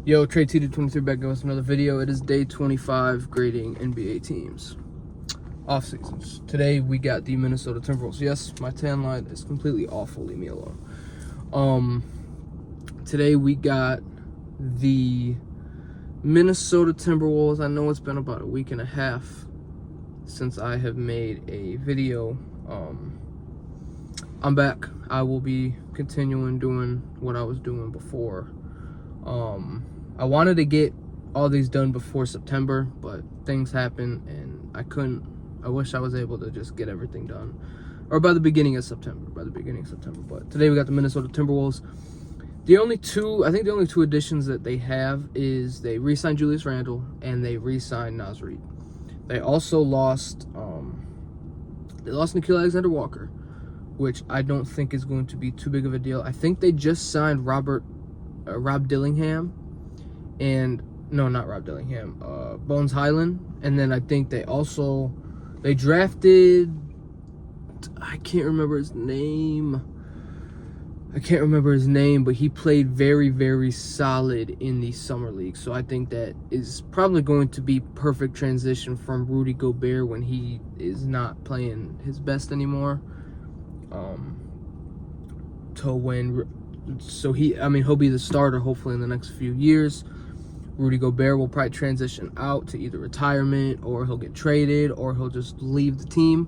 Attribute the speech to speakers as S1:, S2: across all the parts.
S1: Yo, Trey T23 back with another video. It is day 25 grading NBA teams. Off seasons. Today we got the Minnesota Timberwolves. Yes, my tan line is completely awful. Leave me alone. Today we got the Minnesota Timberwolves. I know it's been about a week and a half since I have made a video. I'm back. I will be continuing doing what I was doing before. I wanted to get all these done before September, but things happened and I couldn't. I wish I was able to just get everything done, or by the beginning of September. But today we got the Minnesota Timberwolves. The only two additions that they have is they re-signed Julius Randle and they re-signed Naz Reid. They also lost Nickeil Alexander-Walker, which I don't think is going to be too big of a deal. I think they just signed Rob Dillingham, and no, not Rob Dillingham, Bones Highland, and then I think they drafted, I can't remember his name, but he played very, very solid in the summer league. So I think that is probably going to be perfect transition from Rudy Gobert when he is not playing his best anymore. He'll be the starter hopefully in the next few years. Rudy Gobert will probably transition out to either retirement, or he'll get traded, or he'll just leave the team.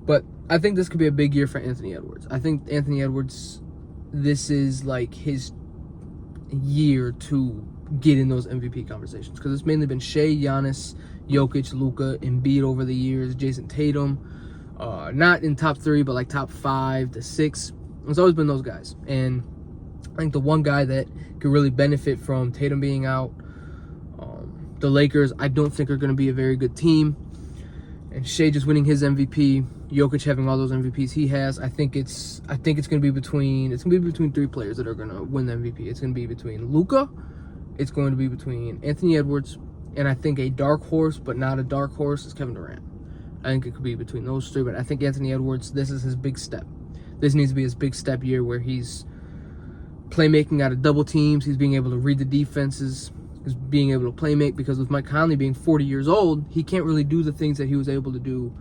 S1: But I think this could be a big year for Anthony Edwards. I think Anthony Edwards, this is like his year to get in those MVP conversations, because it's mainly been Shea, Giannis, Jokic, Luka, Embiid over the years, Jason Tatum. Not in top 3, but like top 5 to 6. It's always been those guys. And I think the one guy that could really benefit from Tatum being out, the Lakers, I don't think are going to be a very good team. And Shea just winning his MVP, Jokic having all those MVPs he has, I think it's going to be between 3 players that are going to win the MVP. It's going to be between Luka, it's going to be between Anthony Edwards, and I think a dark horse, but not a dark horse, is Kevin Durant. I think it could be between those 3, but I think Anthony Edwards, this is his big step. This needs to be his big step year, where he's playmaking out of double teams. He's being able to read the defenses. He's being able to play make, because with Mike Conley being 40 years old, he can't really do the things that he was able to do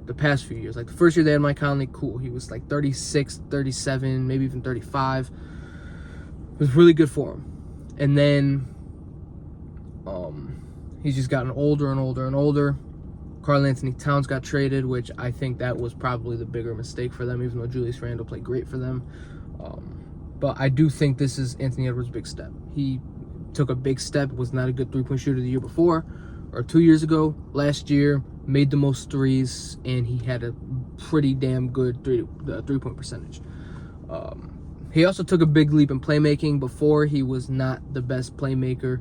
S1: the past few years. Like the first year they had Mike Conley, cool. He was like 36, 37, maybe even 35. It was really good for him. And then he's just gotten older and older and older. Karl Anthony Towns got traded, which I think that was probably the bigger mistake for them, even though Julius Randle played great for them. But I do think this is Anthony Edwards' big step. He took a big step, was not a good three-point shooter the year before, or 2 years ago. Last year, made the most threes, and he had a pretty damn good three-point percentage. He also took a big leap in playmaking. Before, he was not the best playmaker.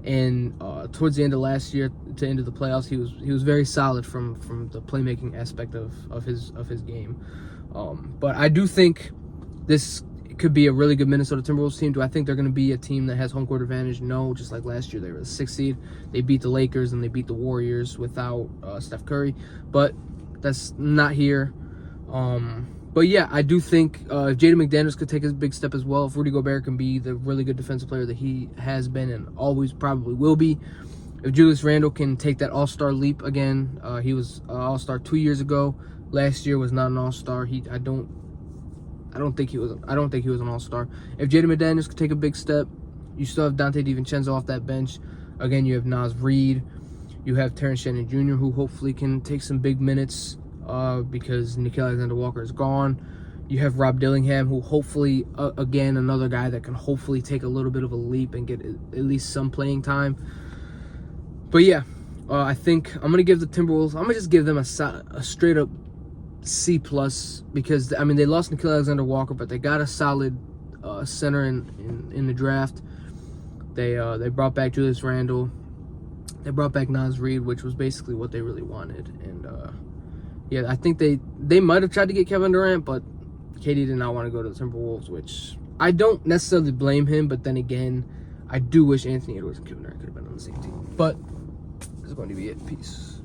S1: And towards the end of last year to end of the playoffs, he was very solid from the playmaking aspect of his game. But I do think this could be a really good Minnesota Timberwolves team. Do I think they're going to be a team that has home court advantage? No, just like last year, they were the 6th seed. They beat the Lakers and they beat the Warriors without Steph Curry. But that's not here. But yeah, I do think if Jaden McDaniels could take a big step as well, if Rudy Gobert can be the really good defensive player that he has been and always probably will be, if Julius Randle can take that all-star leap again, he was all-star 2 years ago. Last year was not an all-star. I don't think he was an all-star. If Jaden McDaniels could take a big step, you still have Dante DiVincenzo off that bench. Again, you have Naz Reid. You have Terrence Shannon Jr., who hopefully can take some big minutes, because Nickeil Alexander-Walker is gone. You have Rob Dillingham, who hopefully, again, another guy that can hopefully take a little bit of a leap and get at least some playing time. But yeah, I think I'm going to give the Timberwolves, I'm going to just give them a straight-up C+, because, I mean, they lost Nickeil Alexander-Walker, but they got a solid center in the draft. They brought back Julius Randle. They brought back Naz Reid, which was basically what they really wanted. And yeah, I think they might have tried to get Kevin Durant, but KD did not want to go to the Timberwolves, which I don't necessarily blame him. But then again, I do wish Anthony Edwards and Kevin Durant could have been on the same team. But this is going to be it. Peace.